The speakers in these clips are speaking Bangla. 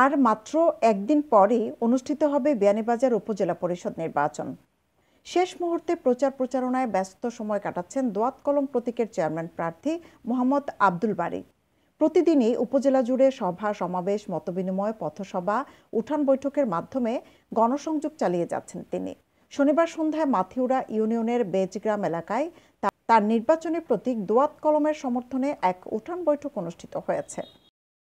আর মাত্র একদিন পরেই অনুষ্ঠিত হবে বিয়ানীবাজার উপজেলা পরিষদ নির্বাচন। শেষ মুহূর্তে প্রচারণায় ব্যস্ত সময় কাটাচ্ছেন দোয়াত কলম প্রতীকের চেয়ারম্যান প্রার্থী মোহাম্মদ আব্দুল বারী। প্রতিদিনই উপজেলা জুড়ে সভা সমাবেশ, মতবিনিময়, পথসভা, উঠান বৈঠকের মাধ্যমে গণসংযোগ চালিয়ে যাচ্ছেন তিনি। শনিবার সন্ধ্যায় মাথিউরা ইউনিয়নের বেজগ্রাম এলাকায় তার নির্বাচনী প্রতীক দোয়াত কলমের সমর্থনে এক উঠান বৈঠক অনুষ্ঠিত হয়েছে।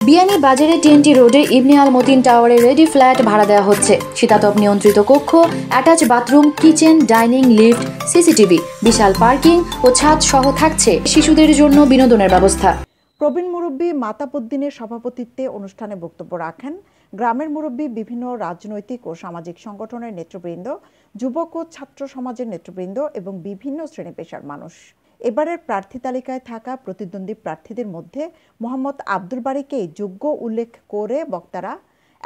বিয়ানীবাজারে টিএনটি রোডে ইবনে আল মতিন টাওয়ারে রেডি ফ্ল্যাট ভাড়া দেওয়া হচ্ছে। শীতাতপ নিয়ন্ত্রিত কক্ষ, attach bathroom, kitchen, dining, lift, CCTV, বিশাল পার্কিং ও ছাদ সহ থাকছে শিশুদের জন্য বিনোদনের ব্যবস্থা। প্রবীণ মুরব্বী মাতাবুদ্দিনের সভাপতিত্বে অনুষ্ঠানে বক্তব্য রাখেন গ্রামের মুরব্বী, বিভিন্ন রাজনৈতিক ও সামাজিক সংগঠনের নেতৃবৃন্দ, যুবক ও ছাত্র সমাজের নেতৃবৃন্দ এবং বিভিন্ন শ্রেণী পেশার মানুষ। এবারের প্রার্থী তালিকায় থাকা প্রতিদ্বন্দ্বী প্রার্থীদের মধ্যে মোহাম্মদ আব্দুল বারীকেই যোগ্য উল্লেখ করে বক্তারা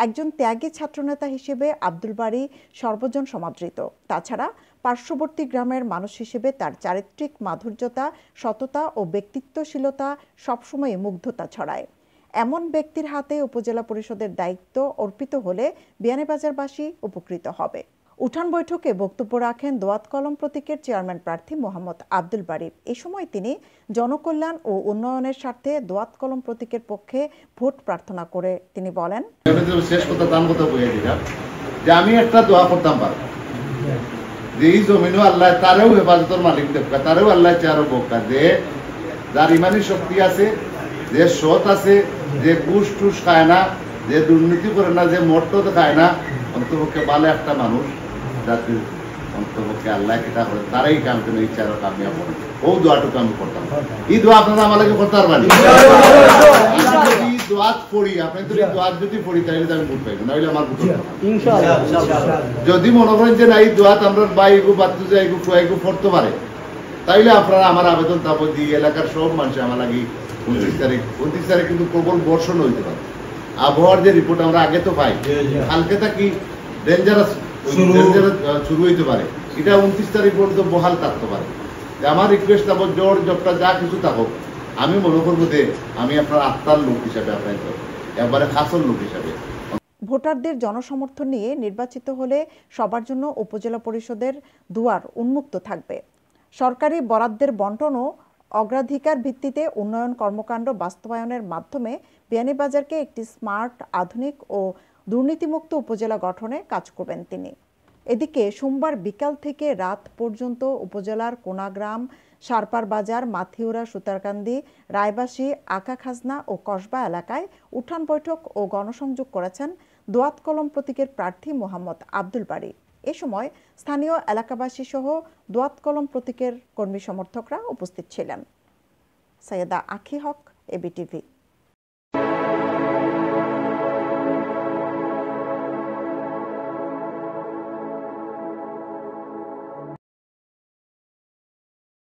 একজন ত্যাগী ছাত্রনেতা হিসেবে আব্দুল বারী সর্বজন সমাদৃত। তাছাড়া পার্শ্ববর্তী গ্রামের মানুষ হিসেবে তার চারিত্রিক মাধুর্যতা, সততা ও ব্যক্তিত্বশীলতা সবসময় মুগ্ধতা ছড়ায়। এমন ব্যক্তির হাতে উপজেলা পরিষদের দায়িত্ব অর্পিত হলে বিয়ানীবাজারবাসী উপকৃত হবে। উঠান বৈঠকে বক্তব্য রাখেন দোয়াত কলম প্রতীকের চেয়ারম্যান প্রার্থী মোহাম্মদ আব্দুল বারী। এ সময় তিনি জনকল্যাণ ও উন্নয়নের স্বার্থে দোয়াত কলম প্রতীকের পক্ষে ভোট প্রার্থনা করে তিনি বলেন, আমি একটা দোয়া করতাম পারবো যে এই জমিনও আল্লাহ তারেও হেফাজতের মালিক দেবকা, তারেও আল্লাহ চেয়ারও বকা, যে যার ইমানি শক্তি আছে, যে সৎ আছে, যে ঘুষ টুস খায় না, যে দুর্নীতি করে না, যে মর্তদ খায় না, অন্তপক্ষে ভালো একটা মানুষ যাতে অন্তপক্ষে আল্লাহ কেটা করে তারাই কাম কেন ইচ্ছারও কামিয়া পড়ে। ও দোয়াটুকু আমি করতাম। এই দোয়া আপনারা আমাকে করতে পারবেন। এই দোয়াত পড়ি, আপনি তো এই দোয়াত যদি পড়ি তাহলে আমি ভোট পাইব, নাহলে আমার ভোট যদি মনে করেন যে না এই দোয়াত আমরা বাইগু বাচ্চু যাইগু ফুয়াইগু পড়তে পারে, তাইলে আপনারা আমার আবেদন তারপর দিয়ে এলাকার সব মানুষ আমার লাগে 29 তারিখ কিন্তু প্রবল বর্ষণ হইতে পারে। আবহাওয়ার যে রিপোর্ট আমরা আগে তো পাই, কালকে থাকি ডেঞ্জারাস শুরু হইতে পারে, এটা 29 তারিখ পর্যন্ত বহাল থাকতে পারে। আমার রিকোয়েস্ট থাকবো জ্বর জবটা যা কিছু থাকুক, আমি মনে করবো যে আমি আপনার আত্মার লোক হিসাবে আপনার একবারে খাসর লোক হিসাবে। ভোটারদের জনসমর্থন নিয়ে নির্বাচিত হলে সবার জন্য উপজেলা পরিষদের দুয়ার উন্মুক্ত থাকবে। সরকারি বরাদ্দের বণ্টন ও অগ্রাধিকার ভিত্তিতে উন্নয়ন কর্মকাণ্ড বাস্তবায়নের মাধ্যমে বিয়ানীবাজারকে একটি স্মার্ট, আধুনিক ও দুর্নীতিমুক্ত উপজেলা গঠনে কাজ করবেন তিনি। এদিকে সোমবার বিকাল থেকে রাত পর্যন্ত উপজেলার কোনাগ্রাম, সারপার বাজার, মাথিউরা, সুতারকান্দি, রায়বাসী, আকা খাজনা ও কসবা এলাকায় উঠান বৈঠক ও গণসংযোগ করেছেন দোয়াত কলম প্রতীকের প্রার্থী মোহাম্মদ আব্দুল বারী। এ সময় স্থানীয় এলাকাবাসী সহ দোয়াত কলম প্রতীকের কর্মী সমর্থকরা উপস্থিত ছিলেন। সৈয়দা আখি হক, এবিটিভি।